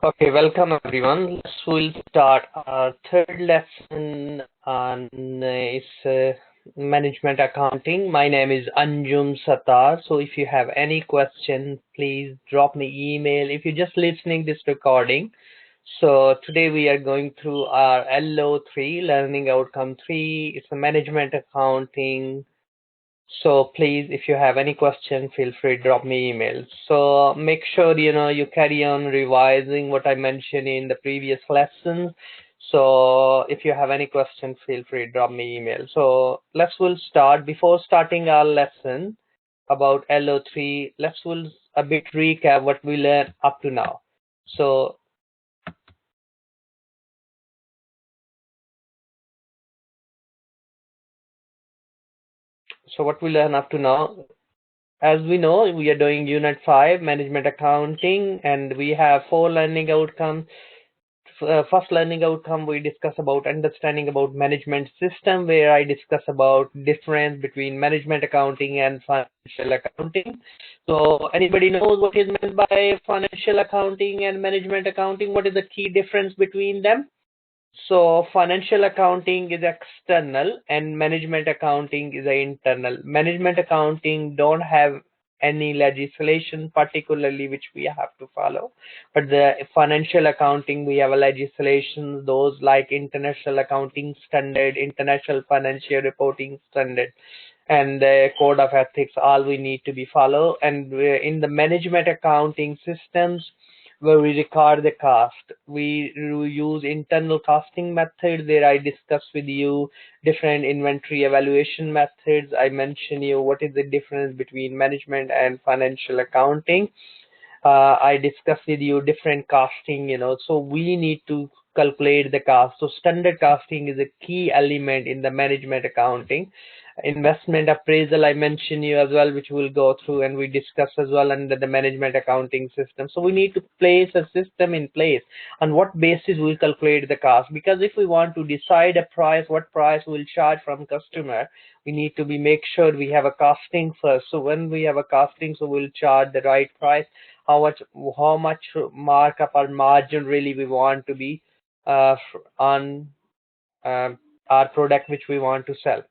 Okay, welcome everyone. We'll start our third lesson on management accounting. My name is Anjum Sattar. So if you have any question, please drop me email. If you're just listening this recording, so today we are going through our LO3, Learning Outcome 3. It's a management accounting. So please, if you have any question, feel free to drop me emails. So make sure you carry on revising what I mentioned in the previous lessons. So if you have any question, feel free to drop me email. So we'll start. Before starting our lesson about LO3, we'll a bit recap what we learned up to now. So what we learned up to now, as we know, we are doing Unit 5, Management Accounting, and we have 4 learning outcomes. First learning outcome, we discuss about understanding about management system, where I discuss about difference between management accounting and financial accounting. So anybody knows what is meant by financial accounting and management accounting? What is the key difference between them? So financial accounting is external and management accounting is internal. Management accounting don't have any legislation particularly which we have to follow, but the financial accounting we have a legislation, those like international accounting standard, international financial reporting standard, and the code of ethics, all we need to be follow. And in the management accounting systems, where we record the cost, we use internal costing method. There I discuss with you different inventory evaluation methods. I mention you what is the difference between management and financial accounting. I discuss with you different costing, so we need to calculate the cost. So standard costing is a key element in the management accounting. Investment appraisal, I mentioned you as well, which we'll go through and we discuss as well under the management accounting system. So we need to place a system in place on what basis we'll calculate the cost. Because if we want to decide a price, what price we'll charge from customer, we need to make sure we have a costing first. So when we have a costing, so we'll charge the right price, how much markup or margin really we want to be on our product which we want to sell.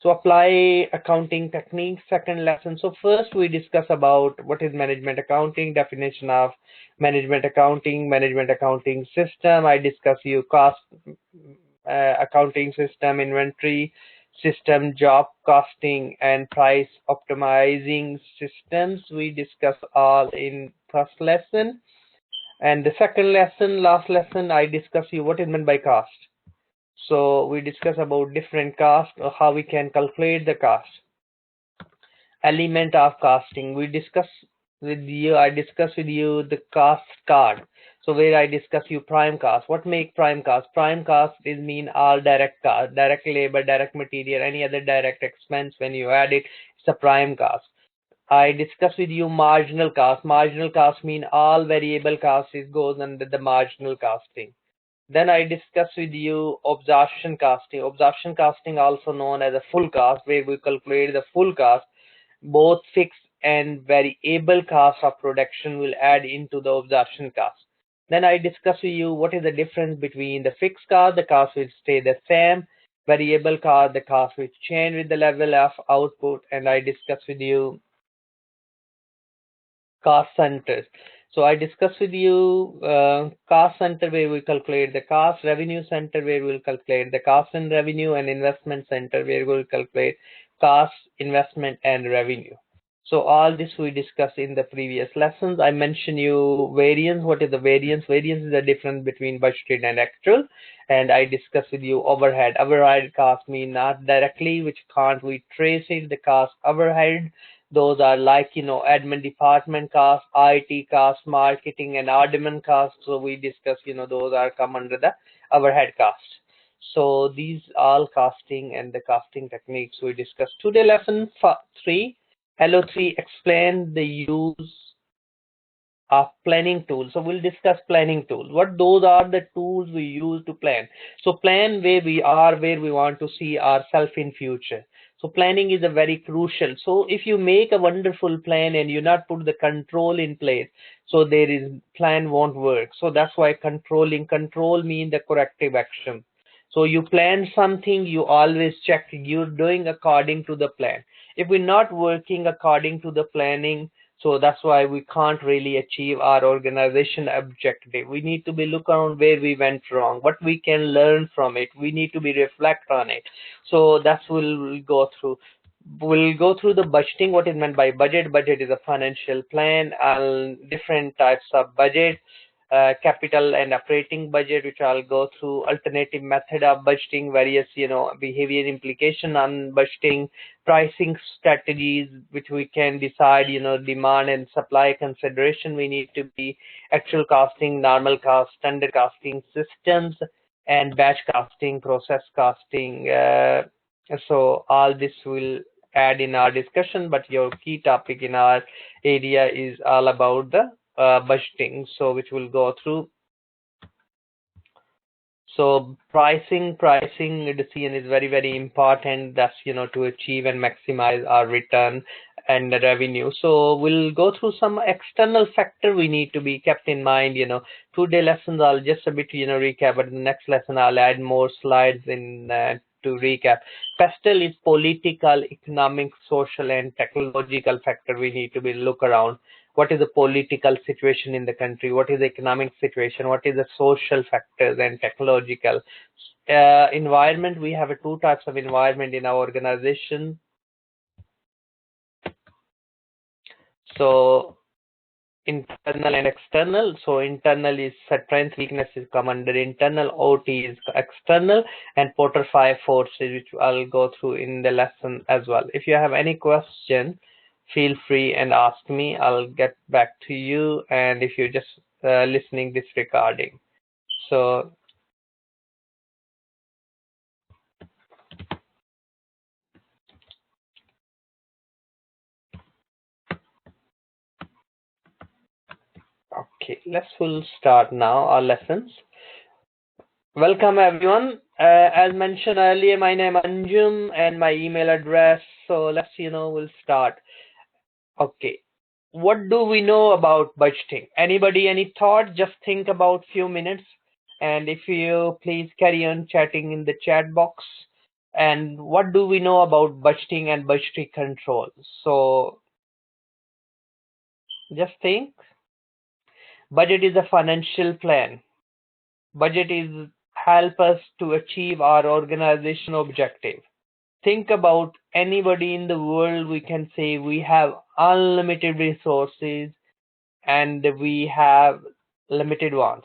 So apply accounting techniques, second lesson. So first we discuss about what is management accounting, definition of management accounting system. I discuss you cost accounting system, inventory system, job costing, and price optimizing systems. We discuss all in first lesson. And the second lesson, last lesson, I discuss you what is meant by cost. So we discuss about different costs, how we can calculate the cost. Element of costing. I discuss with you the cost card. So where I discuss you prime cost. What make prime cost? Prime cost is mean all direct cost, direct labor, direct material, any other direct expense. When you add it, it's a prime cost. I discuss with you marginal cost. Marginal cost mean all variable costs goes under the marginal costing. Then I discuss with you absorption costing. Absorption costing, also known as a full cost, where we calculate the full cost. Both fixed and variable costs of production will add into the absorption cost. Then I discuss with you what is the difference between the fixed cost, the cost will stay the same, variable cost, the cost will change with the level of output, and I discuss with you cost centers. So I discuss with you cost center, where we calculate the cost, revenue center, where we'll calculate the cost and revenue, and investment center, where we'll calculate cost, investment, and revenue. So all this we discussed in the previous lessons. I mentioned you variance. What is the variance? Variance is the difference between budgeted and actual. And I discuss with you overhead. Overhead cost mean not directly, which can't we trace it, the cost overhead. Those are like, admin department costs, IT costs, marketing and admin costs. So we discuss, those are come under the overhead costs. So these all costing and the costing techniques we discussed. Today lesson 3, LO3, explain the use of planning tools. So we'll discuss planning tools. What those are the tools we use to plan. So plan where we are, where we want to see ourselves in future. So planning is a very crucial. So if you make a wonderful plan and you not put the control in place, so there is plan won't work. So that's why control mean the corrective action. So you plan something, you always check you're doing according to the plan. If we're not working according to the planning, so that's why we can't really achieve our organization objective. We need to be look around where we went wrong, what we can learn from it. We need to be reflect on it. So that's we'll go through. We'll go through the budgeting, what is meant by budget. Budget is a financial plan, different types of budget, capital and operating budget, which I'll go through, alternative method of budgeting, various, behavior implication on budgeting, pricing strategies, which we can decide, demand and supply consideration. We need to be actual costing, normal cost, standard costing systems, and batch costing, process costing. So all this will add in our discussion, but your key topic in our area is all about the budgeting, so which we'll go through. So pricing decision is very, very important. That's, to achieve and maximize our return and the revenue. So we'll go through some external factor we need to be kept in mind. Today lessons I'll just a bit, recap, but in the next lesson I'll add more slides in to recap. Pastel is political, economic, social, and technological factor we need to be look around. What is the political situation in the country? What is the economic situation? What is the social factors and technological environment? We have two types of environment in our organization. So internal and external. So internal is strength, weakness is come under internal, OT is external, and Porter 5 forces, which I'll go through in the lesson as well. If you have any question, feel free and ask me. I'll get back to you. And if you're just listening this recording, so okay, we'll start now our lessons. Welcome everyone. As mentioned earlier, my name is Anjum and my email address. So let's we'll start. Okay, what do we know about budgeting? Anybody, any thought? Just think about few minutes, and if you please carry on chatting in the chat box. And what do we know about budgeting and budgetary control? So just think. Budget is a financial plan. Budget is help us to achieve our organization objective. Think about anybody in the world. We can say we have unlimited resources and we have limited ones.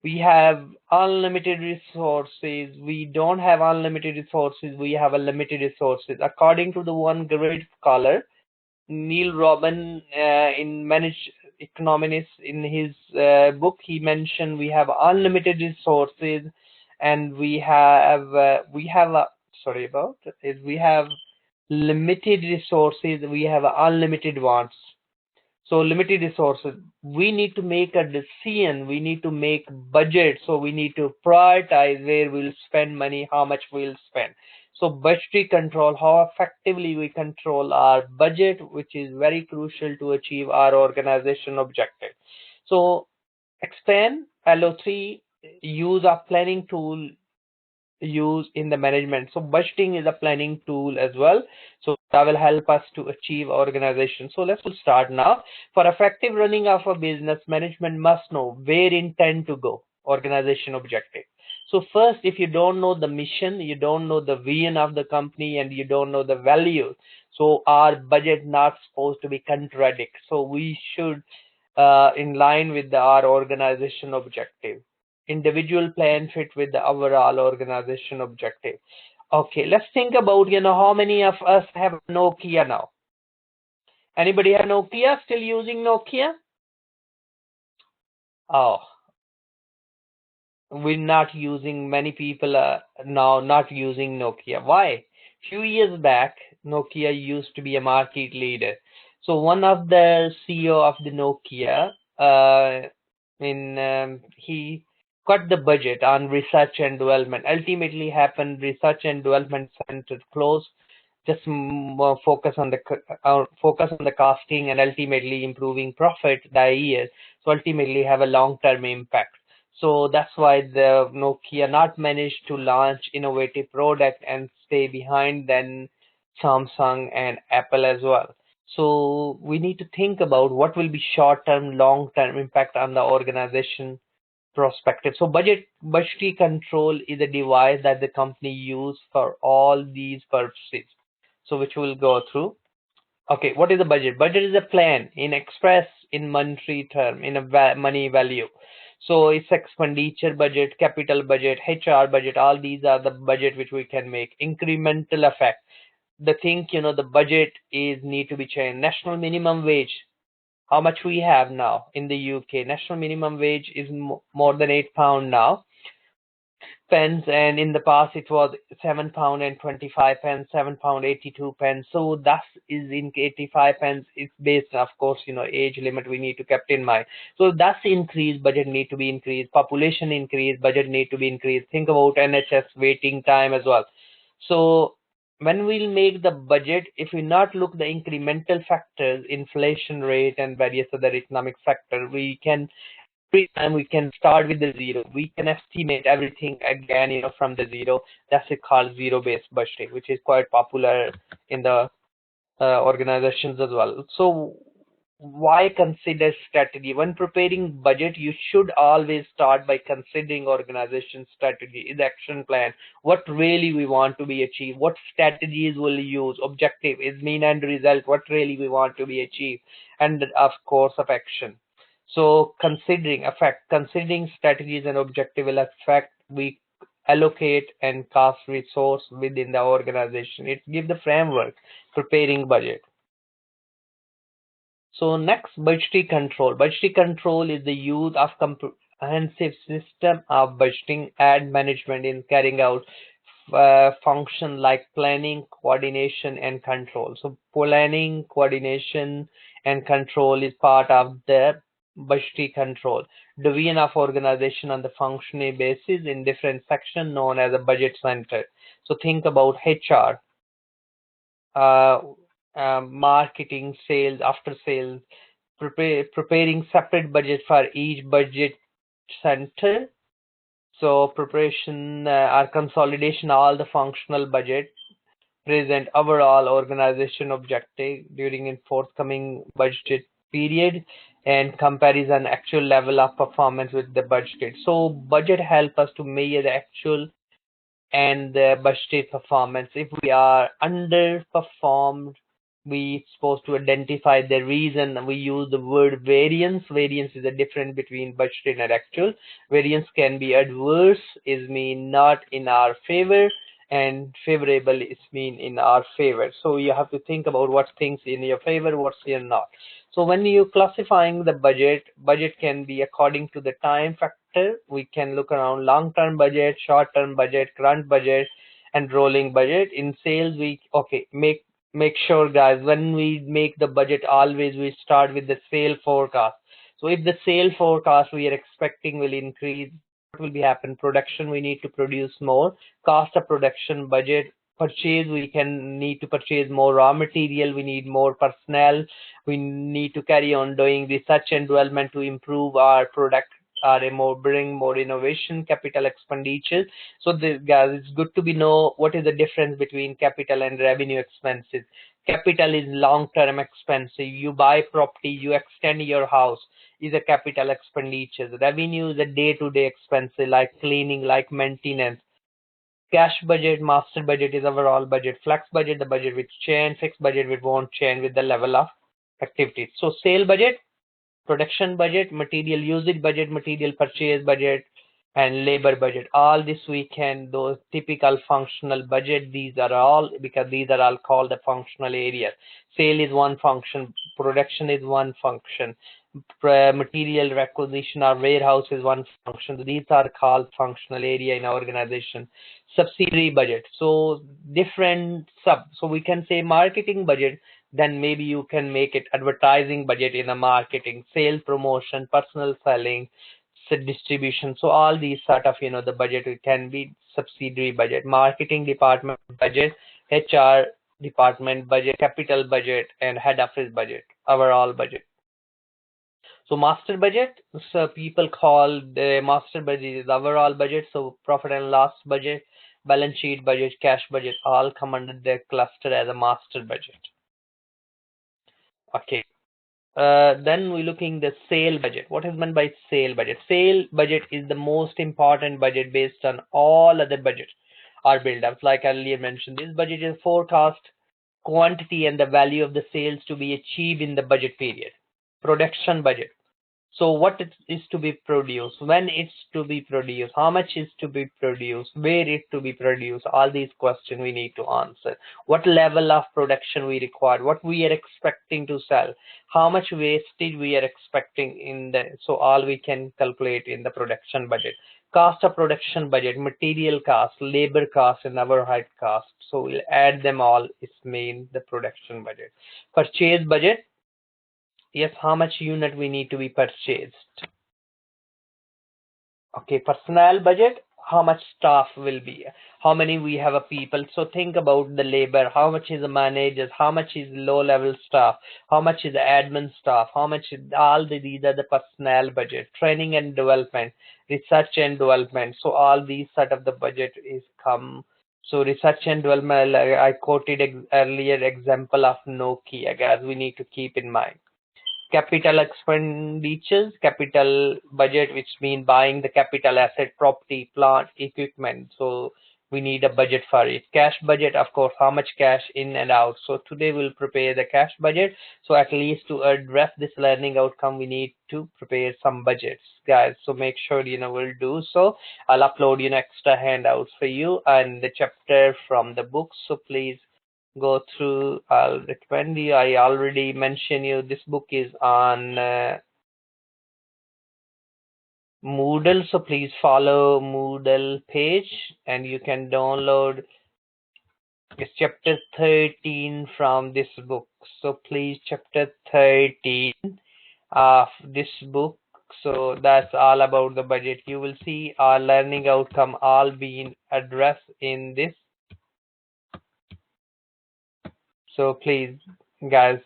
We have unlimited resources. We don't have unlimited resources. We have a limited resources. According to the one great scholar, Neil Robin, in Managed Economics, in his book, he mentioned we have unlimited resources, and we have sorry about is we have limited resources. We have unlimited wants. So limited resources, we need to make a decision, we need to make budget, so we need to prioritize where we'll spend money, how much we'll spend. So budgetary control, how effectively we control our budget, which is very crucial to achieve our organization objective. So expand LO3, use a planning tool use in the management. So budgeting is a planning tool as well. So that will help us to achieve organization. So let's start now. For effective running of a business, management must know where intend to go, organization objective. So first, if you don't know the mission, you don't know the vision of the company, and you don't know the value, so our budget not supposed to be contradict. So we should in line with our organization objective. Individual plan fit with the overall organization objective. Okay, let's think about, how many of us have Nokia now? Anybody have Nokia? Still using Nokia? Oh, we're not using, many people now not using Nokia. Why? Few years back, Nokia used to be a market leader. So one of the CEO of the Nokia, he cut the budget on research and development. Ultimately happened research and development center closed. just focus on the costing and ultimately improving profit that year. So ultimately have a long-term impact. So that's why the Nokia not managed to launch innovative product and stay behind than Samsung and Apple as well. So we need to think about what will be short-term, long-term impact on the organization perspective. So budgetary control is a device that the company use for all these purposes. So which we'll go through. Okay, what is the budget? Budget is a plan in express in monetary term, in a money value. So it's expenditure budget, capital budget, HR budget, all these are the budget which we can make. Incremental effect. The thing, the budget is need to be changed. National minimum wage, how much we have now in the UK. National minimum wage is more than £8 now. Pence, and in the past it was £7 and 25 pence, £7 82 pence. So that is in 85 pence. It's based, of course, age limit we need to kept in mind. So that's increased, budget need to be increased. Population increase, budget need to be increased. Think about NHS waiting time as well. So when we'll make the budget, if we not look the incremental factors, inflation rate and various other economic factors, we can every time we can start with the zero. We can estimate everything again, from the zero. That's it called zero-based budgeting, which is quite popular in the organizations as well. So why consider strategy? When preparing budget, you should always start by considering organization strategy, is action plan, what really we want to be achieved, what strategies will use, objective is mean and result, what really we want to be achieved, and of course of action. So considering strategies and objective will affect we allocate and cost resource within the organization. It gives the framework preparing budget. So next, budgetary control. Budgetary control is the use of comprehensive system of budgeting and management in carrying out function like planning, coordination, and control. So planning, coordination, and control is part of the budgetary control. Division of organization on the functioning basis in different sections known as a budget center. So think about HR, uh, marketing, sales, after sales, preparing separate budget for each budget center. So preparation or consolidation all the functional budget, present overall organization objective during a forthcoming budget period, and comparison actual level of performance with the budget. So budget help us to measure the actual and the budgeted performance. If we are underperformed, we supposed to identify the reason. We use the word variance. Variance is the difference between budgeted and actual. Variance can be adverse, is mean not in our favor, and favorable is mean in our favor. So you have to think about what things in your favor, what's in not. So when you classifying the budget can be according to the time factor. We can look around long-term budget, short-term budget, current budget, and rolling budget. In sales, make sure, guys, when we make the budget, always we start with the sale forecast. So if the sale forecast we are expecting will increase, what will be happen? Production, we need to produce more. Cost of production, budget, purchase, we can need to purchase more raw material, we need more personnel, we need to carry on doing research and development to improve our product, bring more innovation, capital expenditure. So guys, it's good to be know what is the difference between capital and revenue expenses. Capital is long-term expense. You buy property, you extend your house, is a capital expenditure. Revenue is a day-to-day expense like cleaning, like maintenance. Cash budget, master budget is overall budget. Flex budget, the budget which change. Fixed budget which won't change with the level of activity. So sale budget, production budget, material usage budget, material purchase budget, and labor budget. All this we can, those typical functional budget, these are all, because these are all called the functional areas. Sale is one function, production is one function, material requisition or warehouse is one function. These are called functional area in our organization. Subsidiary budget, so different so we can say marketing budget, then maybe you can make it advertising budget in the marketing, sales, promotion, personal selling, distribution. So all these sort of the budget, it can be subsidiary budget, marketing department budget, HR department budget, capital budget, and head office budget, overall budget. So master budget, so people call the master budget is overall budget. So profit and loss budget, balance sheet budget, cash budget, all come under the cluster as a master budget. Okay. Then we're looking the sale budget. What is meant by sale budget? Sale budget is the most important budget based on all other budgets are built up. Like I earlier mentioned, this budget is forecast quantity and the value of the sales to be achieved in the budget period. Production budget. So what it is to be produced, when it's to be produced, how much is to be produced, where it to be produced, all these questions we need to answer. What level of production we require, what we are expecting to sell, how much wastage we are expecting in the, so all we can calculate in the production budget. Cost of production budget, material cost, labor cost, and overhead cost. So we'll add them all, it's mean the production budget. Purchase budget, yes, how much unit we need to be purchased. Okay, personnel budget, how much staff will be, how many we have a people. So think about the labor, how much is the managers, how much is low level staff, how much is the admin staff, how much is all the, these are the personnel budget. Training and development, research and development. So all these sort of the budget is come. So research and development, like I quoted earlier example of Nokia, guys, we need to keep in mind. Capital expenditures, capital budget, which means buying the capital asset, property, plant, equipment. So we need a budget for it. Cash budget, of course, how much cash in and out. So today we'll prepare the cash budget. So at least to address this learning outcome, we need to prepare some budgets, guys. So make sure, we'll do so. I'll upload, extra handouts for you and the chapter from the book. So please go through. I'll recommend you. I already mentioned you. This book is on Moodle, so please follow Moodle page, and you can download. It's chapter 13 from this book. So please, chapter 13 of this book. So that's all about the budget. You will see our learning outcome all being addressed in this. So please, guys,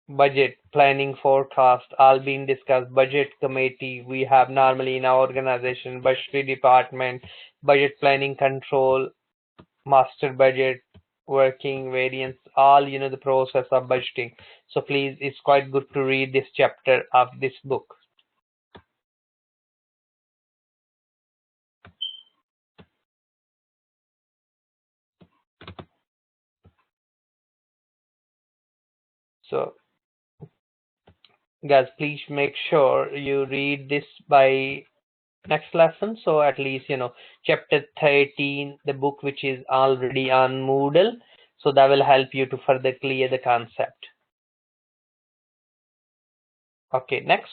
budget, planning, forecast, all being discussed. Budget committee we have normally in our organization, budgetary department, budget planning control, master budget, working variance, all the process of budgeting. So please, it's quite good to read this chapter of this book. So guys, please make sure you read this by next lesson. So at least, chapter 13, the book which is already on Moodle. So that will help you to further clear the concept. Okay, next,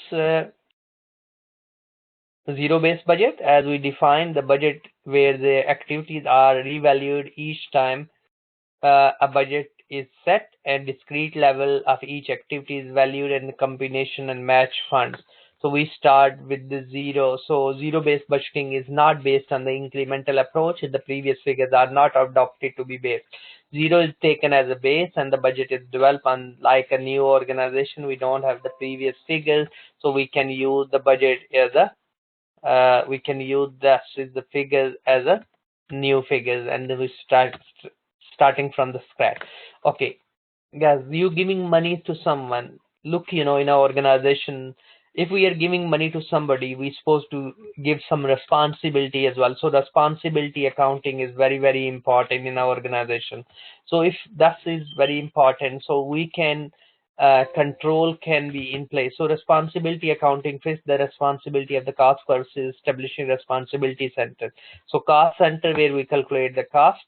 zero-based budget, as we define the budget where the activities are revalued each time a budget is set and discrete level of each activity is valued and the combination and match funds. So we start with the zero. So zero-based budgeting is not based on the incremental approach. The previous figures are not adopted to be based. Zero is taken as a base and the budget is developed on like a new organization. We don't have the previous figures, so we can use the budget as a we can use the figures as a new figures, and then we starting from the scratch. Okay, guys, you giving money to someone. Look, in our organization, if we are giving money to somebody, we're supposed to give some responsibility as well. So responsibility accounting is very, very important in our organization. So if that is very important, so we can control can be in place. So responsibility accounting fits the responsibility of the cost versus establishing responsibility center. So cost center where we calculate the cost,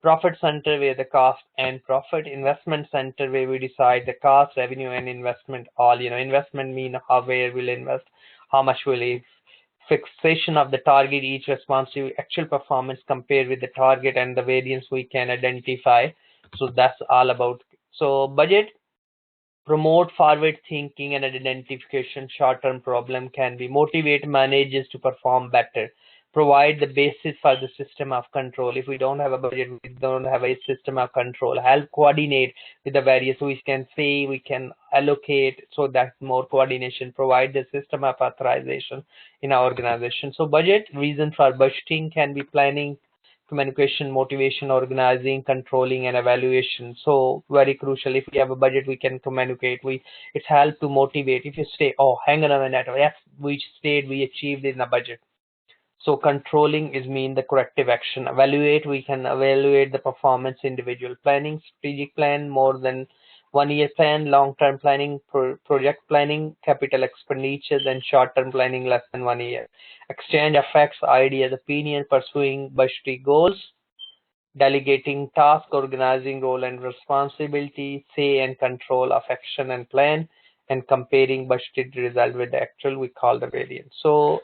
profit center where the cost and profit, investment center where we decide the cost, revenue, and investment. All investment mean where we'll invest, how much will it, fixation of the target, each response to actual performance compared with the target and the variance we can identify. So that's all about. So budget promote forward thinking and identification. Short-term problem can be motivate managers to perform better. provide the basis for the system of control. If we don't have a budget, we don't have a system of control. Help coordinate with the various, we can say, we can allocate, so that's more coordination. Provide the system of authorization in our organization. So budget, reason for budgeting can be planning, communication, motivation, organizing, controlling, and evaluation. So very crucial. If we have a budget, we can communicate. It's help to motivate. If you say, oh, hang on a minute, yes, we stayed, we achieved in a budget. So controlling is mean the corrective action. Evaluate, we can evaluate the performance. Individual planning, strategic plan, more than 1 year plan, long-term planning, project planning, capital expenditures, and short-term planning less than 1 year. Exchange affects ideas, opinion, pursuing budgetary goals, delegating task, organizing role and responsibility, say and control of action and plan, and comparing budgeted result with the actual, we call the variance. So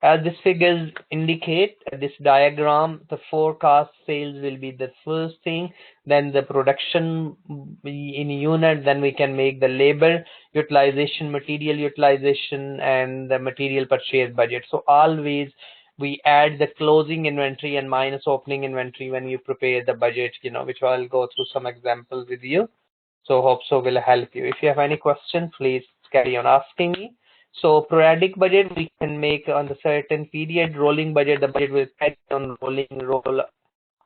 as these figures indicate, this diagram, the forecast sales will be the first thing, then the production in unit, then we can make the labor utilization, material utilization, and the material purchase budget. So always we add the closing inventory and minus opening inventory when you prepare the budget, which I'll go through some examples with you. So hope so will help you. If you have any question, please carry on asking me. So periodic budget we can make on the certain period. Rolling budget, the budget will carry on roll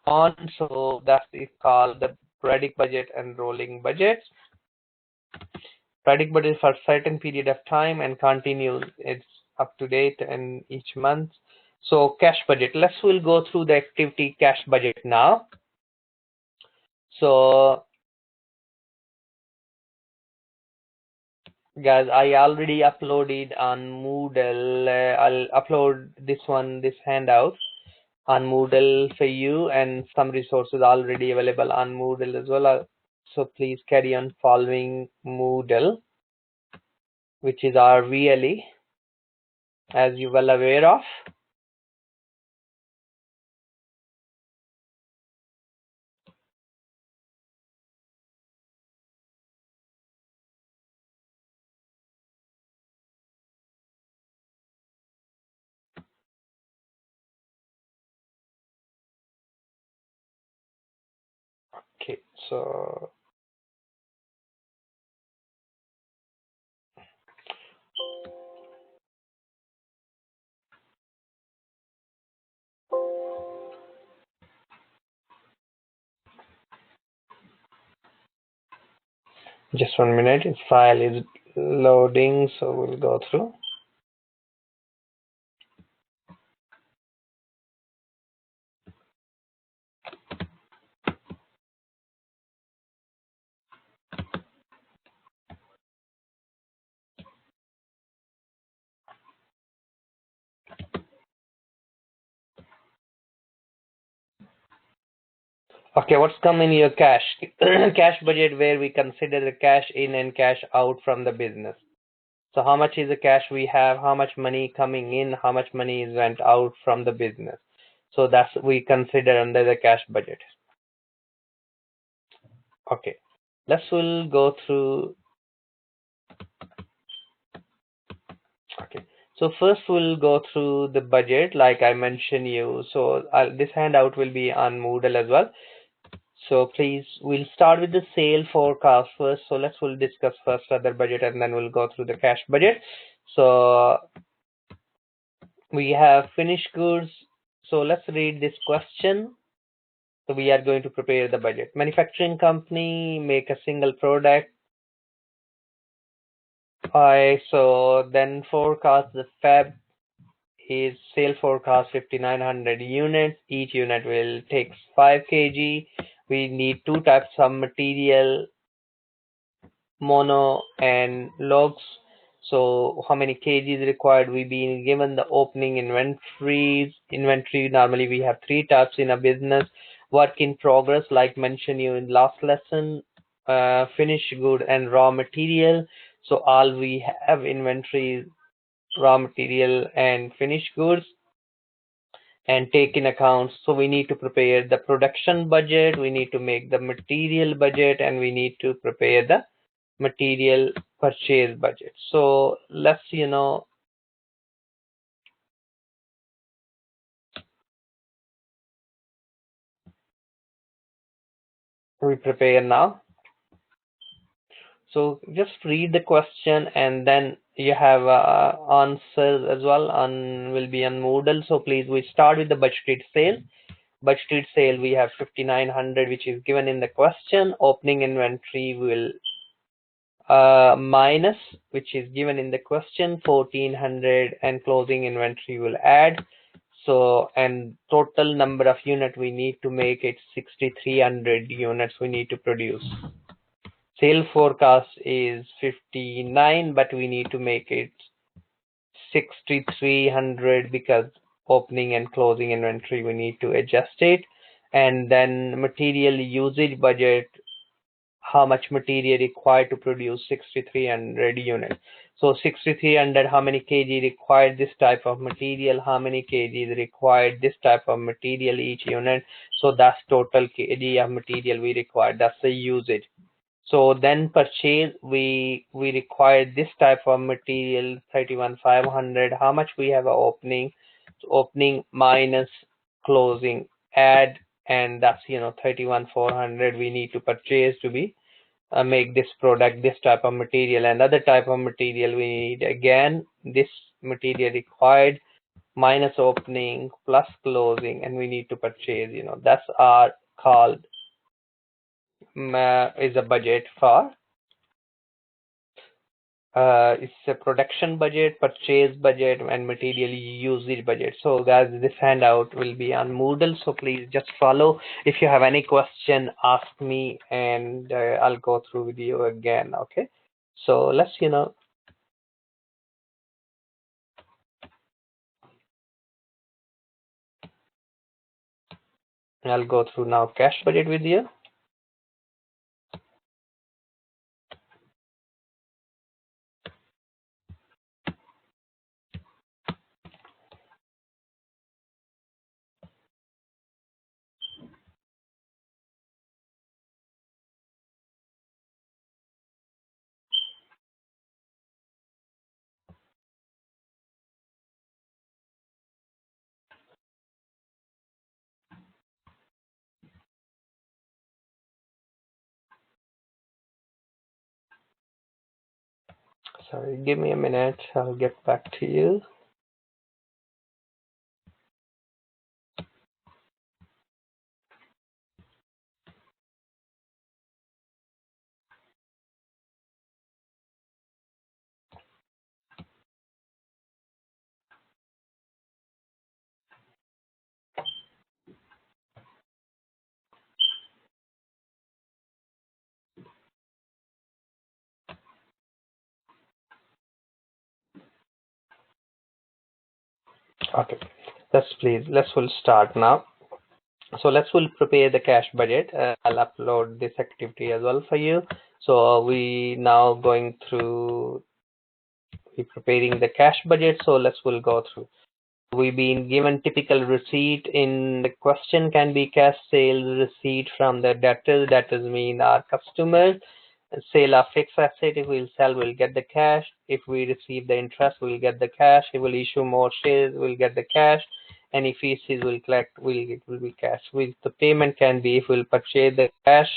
on. So that's called the periodic budget and rolling budget. Periodic budget for certain period of time and continues. It's up to date and each month. So cash budget. We'll go through the activity cash budget now. So guys, I already uploaded on Moodle. I'll upload this handout on Moodle for you, and some resources already available on Moodle as well. So please carry on following Moodle, which is our VLE, as you well aware of. Okay, so just 1 minute, its file is loading, so we'll go through. Okay, what's coming in your cash? Cash budget, where we consider the cash in and cash out from the business. So how much is the cash we have, how much money coming in, how much money is went out from the business. So that's we consider under the cash budget. Okay, we'll go through. Okay, so first we'll go through the budget like I mentioned you. So this handout will be on Moodle as well. So please, we'll start with the sale forecast first. So we'll discuss first other budget and then we'll go through the cash budget. So we have finished goods. So let's read this question. So we are going to prepare the budget. Manufacturing company make a single product. Alright, so then forecast the Feb is sale forecast 5,900 units. Each unit will take 5 kg. We need two types of material, mono and logs. So how many kg is required? We've been given the opening inventories. Inventory, normally we have 3 types in a business. Work in progress, like mentioned you in last lesson, finished good and raw material. So all we have inventory, raw material and finished goods, and take in account. So we need to prepare the production budget, we need to make the material budget, and we need to prepare the material purchase budget. So let's We prepare now. So just read the question and then you have answers as well on will be on Moodle. So please we start with the budgeted sale. Budgeted sale we have 5900 which is given in the question. Opening inventory will minus which is given in the question 1400 and closing inventory will add. So and total number of unit we need to make it 6300 units we need to produce. Sale forecast is 59 but we need to make it 6300 because opening and closing inventory we need to adjust it. And then material usage budget, how much material required to produce 6300 units. So 6300, how many kg required this type of material, how many kg required this type of material each unit. So that's total kg of material we require, that's the usage. So then purchase we require this type of material 31500, how much we have a opening. So opening minus closing add, and that's 31400 we need to purchase to be make this product, this type of material. Another type of material we need, again this material required minus opening plus closing, and we need to purchase, that's our called is a budget for it's a production budget, purchase budget, and material usage budget. So guys, this handout will be on Moodle, so please just follow. If you have any question, ask me and I'll go through with you again. Okay, so let's I'll go through now cash budget with you. Sorry, give me a minute, I'll get back to you. Okay, let's start now. So we'll prepare the cash budget. I'll upload this activity as well for you. So we now going through preparing the cash budget. So we'll go through. We've been given typical receipt in the question can be cash sales receipt from the debtors. Debtors mean our customers. Sale of fixed asset, if we'll sell, we'll get the cash. If we receive the interest, we'll get the cash. If we'll issue more shares, we'll get the cash. Any fees we'll collect, it will be cash. The payment can be if we'll purchase the cash,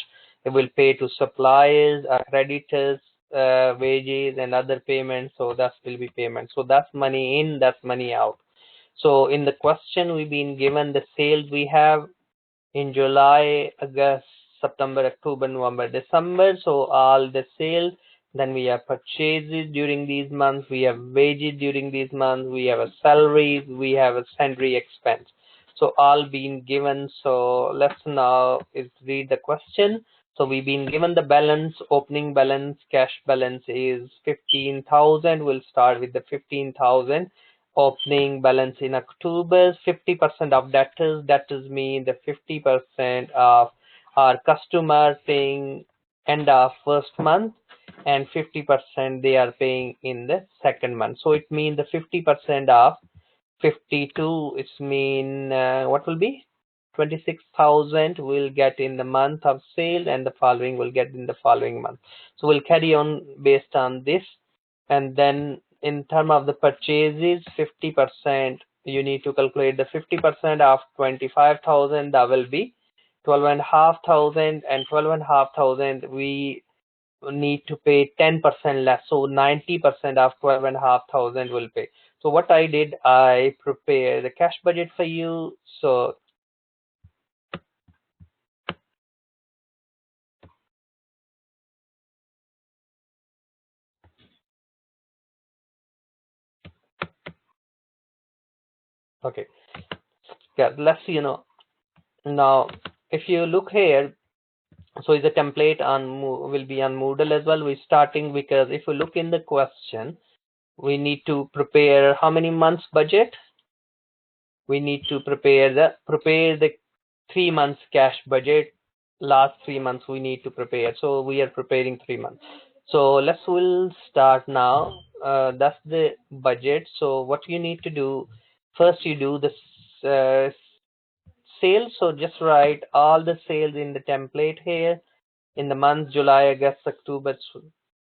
it will pay to suppliers, creditors, wages and other payments. So that will be payment. So that's money in, that's money out. So in the question we've been given the sales we have in July, August, September, October, November, December. So all the sales. Then we have purchases during these months. We have wages during these months. We have a salaries. We have a sundry expense. So all been given. So let's now read the question. So we've been given the balance, opening balance, cash balance is 15,000. We'll start with the 15,000. Opening balance in October, 50% of debtors mean the 50% of our customer paying end of first month and 50% they are paying in the second month. So it means the 50% of 52, it's mean what will be 26,000 will get in the month of sale and the following will get in the following month. So we'll carry on based on this. And then in terms of the purchases, 50% you need to calculate the 50% of 25,000, that will be 12,500 and 12,500, we need to pay 10% less. So 90% of 12,500 will pay. So what I did, I prepared the cash budget for you. So okay, yeah, let's now if you look here, so is a template on will be on Moodle as well. We're starting because if you look in the question, we need to prepare how many months budget. We need to prepare the 3 months cash budget. Last 3 months we need to prepare. So we are preparing 3 months. So we'll start now. That's the budget. So what you need to do first, you do the sales. So just write all the sales in the template here in the month July, August, October,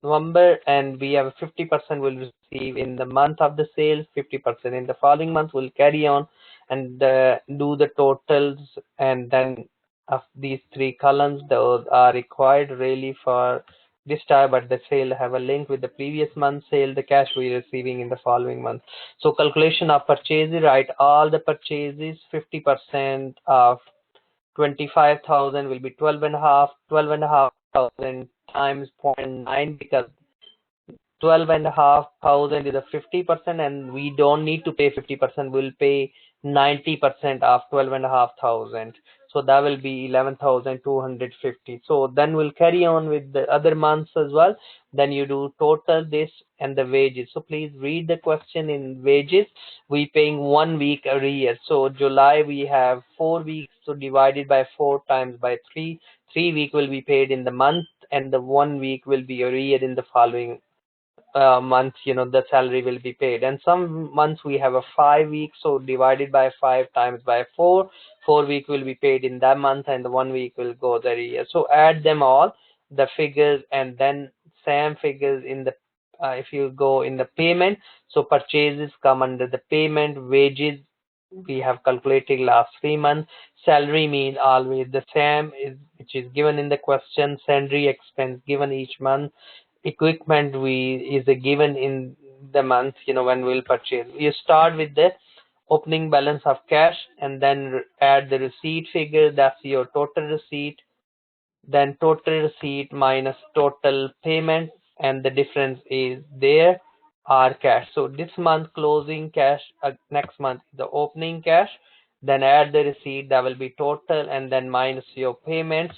November, and we have 50% will receive in the month of the sale, 50% in the following month. Will carry on and do the totals, and then of these three columns, those are required really for this time, but the sale have a link with the previous month sale, the cash we are receiving in the following month. So calculation of purchases, write all the purchases, 50% of 25,000 will be 12,500 times 0.9, because 12,500 is a 50%, and we don't need to pay 50%. We'll pay 90% of 12,500. So that will be 11,250. So then we'll carry on with the other months as well. Then you do total this and the wages. So please read the question in wages. We paying 1 week arrears. So July we have 4 weeks. So divided by 4 times by 3. 3 week will be paid in the month, and the 1 week will be arrear in the following month. The salary will be paid. And some months we have a 5 weeks, so divided by 5 times by 4. 4 week will be paid in that month, and the 1 week will go the year. So add them all, the figures, and then same figures in the if you go in the payment. So purchases come under the payment. Wages we have calculated last 3 months. Salary mean always the same, which is given in the question. Sundry expense given each month. Equipment is a given in the month, when we'll purchase. You start with the opening balance of cash, and then add the receipt figure. That's your total receipt. Then total receipt minus total payment, and the difference is there are cash. So this month closing cash, next month the opening cash. Then add the receipt, that will be total, and then minus your payments.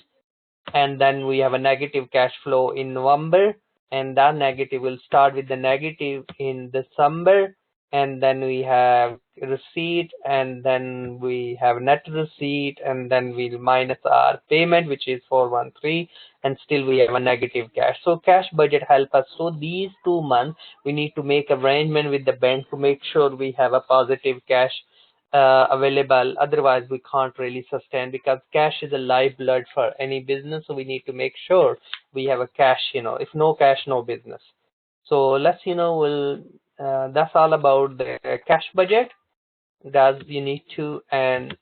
And then we have a negative cash flow in November, and that negative will start with the negative in December, and then we have receipt, and then we have net receipt, and then we'll minus our payment, which is 413, and still we have a negative cash. So cash budget help us. So these 2 months we need to make arrangement with the bank to make sure we have a positive cash available. Otherwise we can't really sustain, because cash is a lifeblood for any business. So we need to make sure we have a cash. If no cash, no business. So we'll that's all about the cash budget. Does you need to, and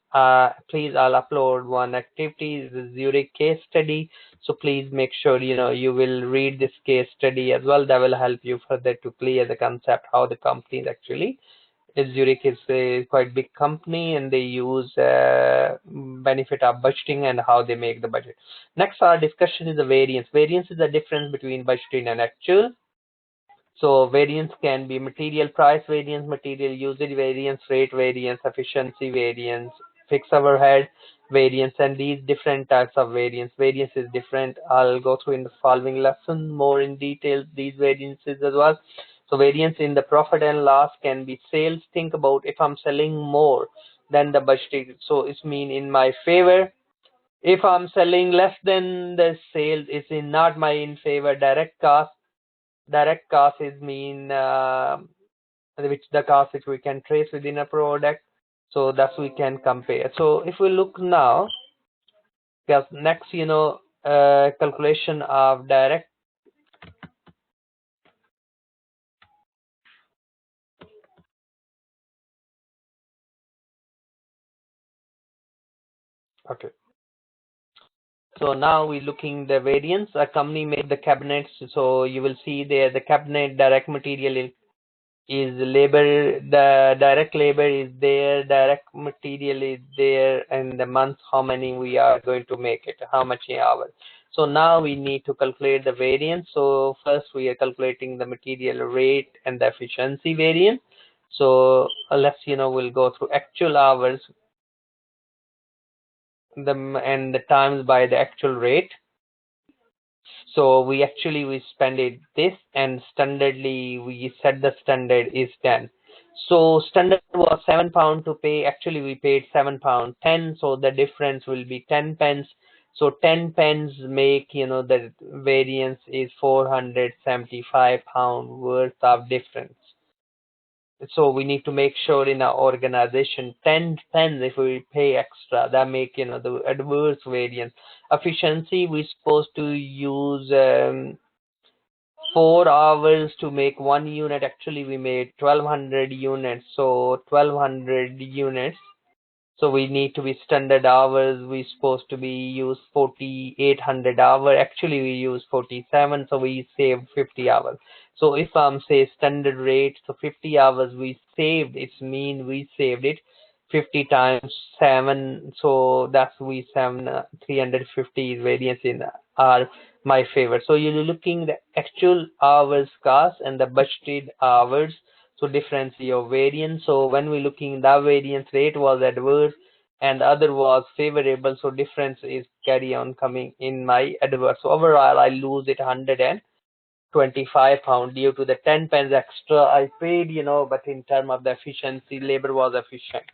please, I'll upload one activity, the Zurich case study. So please make sure you will read this case study as well. That will help you further to clear the concept how the company is actually. Zurich is a quite big company, and they use benefit of budgeting and how they make the budget. Next, our discussion is the variance. Variance is the difference between budgeting and actual. So variance can be material price variance, material usage variance, rate variance, efficiency variance, fixed overhead variance, and these different types of variance. Variance is different. I'll go through in the following lesson more in detail these variances as well. So variance in the profit and loss can be sales. Think about if I'm selling more than the budgeted, so it's mean in my favor. If I'm selling less than the sales, it's in not my in favor. Direct cost is mean which the cost which we can trace within a product. So that's we can compare. So if we look now, because next calculation of direct. Okay. So now we're looking the variance. A company made the cabinets. So you will see there the cabinet direct material is labor, the direct labor is there, direct material is there, and the month how many we are going to make it, how much in hours. So now we need to calculate the variance. So first we are calculating the material rate and the efficiency variance. So let's we'll go through actual hours and the times by the actual rate. So we spend it this, and standardly we set the standard is 10. So standard was £7 to pay. Actually we paid £7.10. So the difference will be 10 pence. So 10 pence make the variance is £475 worth of difference. So we need to make sure in our organization 10 pence if we pay extra, that make the adverse variance. Efficiency, we're supposed to use 4 hours to make 1 unit. Actually we made 1200 units, so 1200 units. So we need to be standard hours. We supposed to be use 4800 hour. Actually we use 47, so we save 50 hours. So if I'm say standard rate, so 50 hours we saved, it's mean we saved it 50 times 7, so that's we 350 is variance in our my favor. So you're looking the actual hours cost and the budgeted hours, so difference your variance. So when we looking, the variance rate was adverse and the other was favorable, so difference is carry on coming in my adverse. So overall I lose it £125 due to the 10 pence extra I paid, but in term of the efficiency, labor was efficient,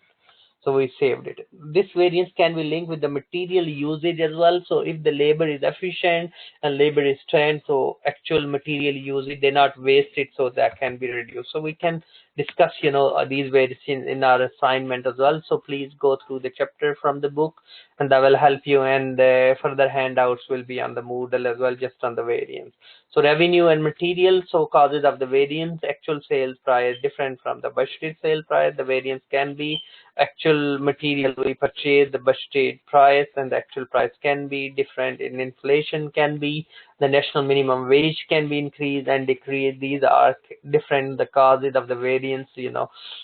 so we saved it. This variance can be linked with the material usage as well. So if the labor is efficient and labor is trained, so actual material usage, they not waste it, so that can be reduced. So we can discuss these variances in our assignment as well. So please go through the chapter from the book, and that will help you, and further handouts will be on the Moodle as well, just on the variance. So revenue and material, so causes of the variance: actual sales price different from the budgeted sale price. The variance can be actual material we purchase, the budgeted price, and the actual price can be different. In inflation can be, the national minimum wage can be increased and decreased. These are different, the causes of the variance.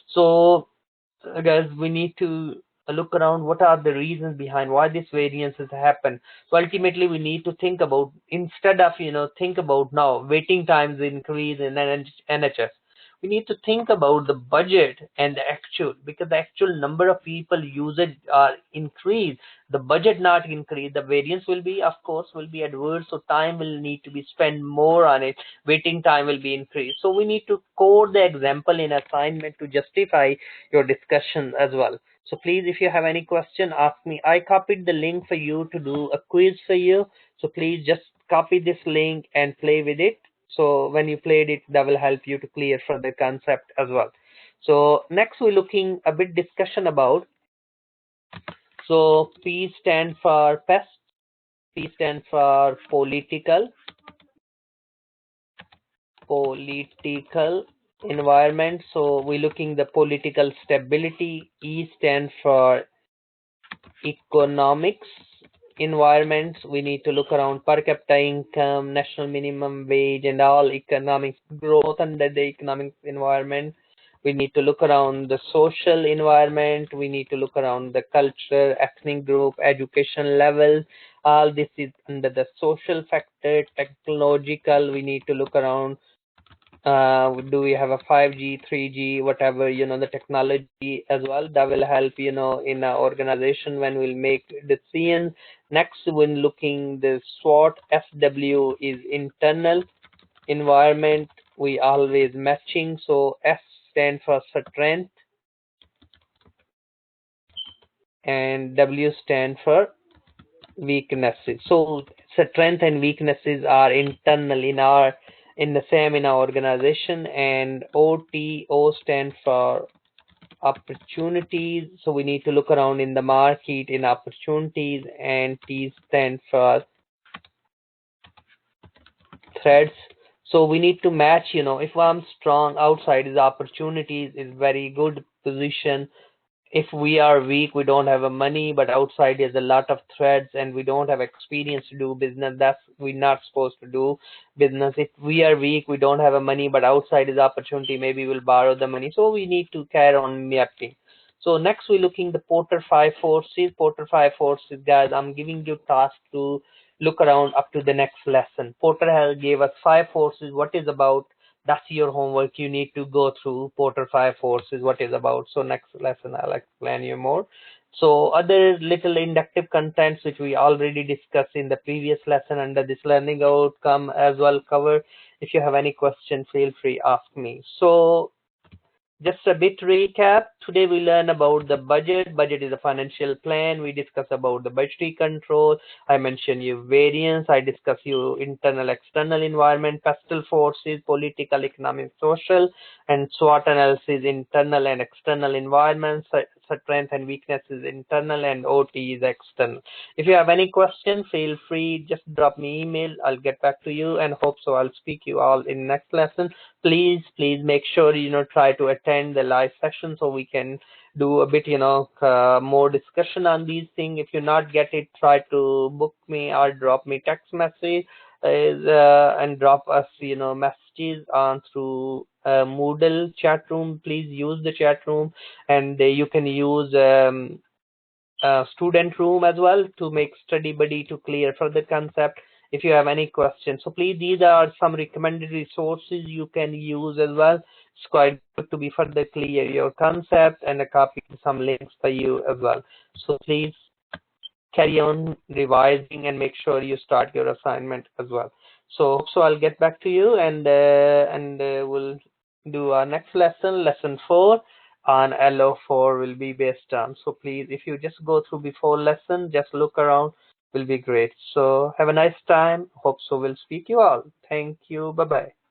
So guys, we need to look around what are the reasons behind why this variances happen. So ultimately we need to think about, instead of think about now waiting times increase in NHS, we need to think about the budget and the actual, because the actual number of people usage are increased, the budget not increase, the variance will be, of course, will be adverse. So time will need to be spent more on it, waiting time will be increased. So we need to code the example in assignment to justify your discussion as well. So please, if you have any question, ask me. I copied the link for you to do a quiz for you. So please just copy this link and play with it. So when you played it, that will help you to clear further concept as well. So next we're looking a bit discussion about, so P stand for pest, P stand for political environment. So we're looking the political stability. E stand for economics environments. We need to look around per capita income, national minimum wage, and all economic growth under the economic environment. We need to look around the social environment. We need to look around the culture, ethnic group, education level. All this is under the social factor. Technological, we need to look around, do we have a 5G, 3G, whatever, the technology as well. That will help, in our organization when we'll make decisions. Next, when looking the SWOT, SW is internal environment. We always matching. So S stand for strength and W stand for weaknesses. So strength and weaknesses are internal in the same in our organization. And OTO stand for opportunities. So we need to look around in the market in opportunities. And T stand for threats. So we need to match, if I'm strong outside, is opportunities is very good position, if we are weak, we don't have a money, but outside is a lot of threats and we don't have experience to do business, that's we're not supposed to do business. If we are weak, we don't have a money, but outside is opportunity, maybe we'll borrow the money. So we need to carry on mapping. So next we're looking the Porter 5 forces. Porter 5 forces, guys, I'm giving you task to look around up to the next lesson. Porter has gave us 5 forces. What is about? That's your homework. You need to go through Porter 5 forces, what is about. So next lesson I'll explain you more. So other little inductive contents which we already discussed in the previous lesson under this learning outcome as well cover. If you have any question, feel free ask me. So just a bit recap. Today we learn about the budget. Budget is a financial plan. We discuss about the budgetary control. I mentioned you variance. I discuss you internal, external environment, pestle forces, political, economic, social, and SWOT analysis, internal and external environments, strength and weaknesses internal, and OT is external. If you have any question, feel free, just drop me email. I'll get back to you, and hope so I'll speak you all in next lesson. Please make sure try to attend the live session so we can do a bit more discussion on these things. If you not get it, try to book me or drop me text message, and drop us messages on through Moodle chat room. Please use the chat room, and you can use student room as well to make study buddy to clear further concept if you have any questions. So please, these are some recommended resources you can use as well. It's quite good to be further clear your concept, and a copy some links for you as well. So please carry on revising and make sure you start your assignment as well. So I'll get back to you, and we'll do our next lesson, lesson 4 on LO4 will be based on. So please, if you just go through before lesson, just look around, will be great. So have a nice time. Hope so we'll speak you all. Thank you. Bye bye.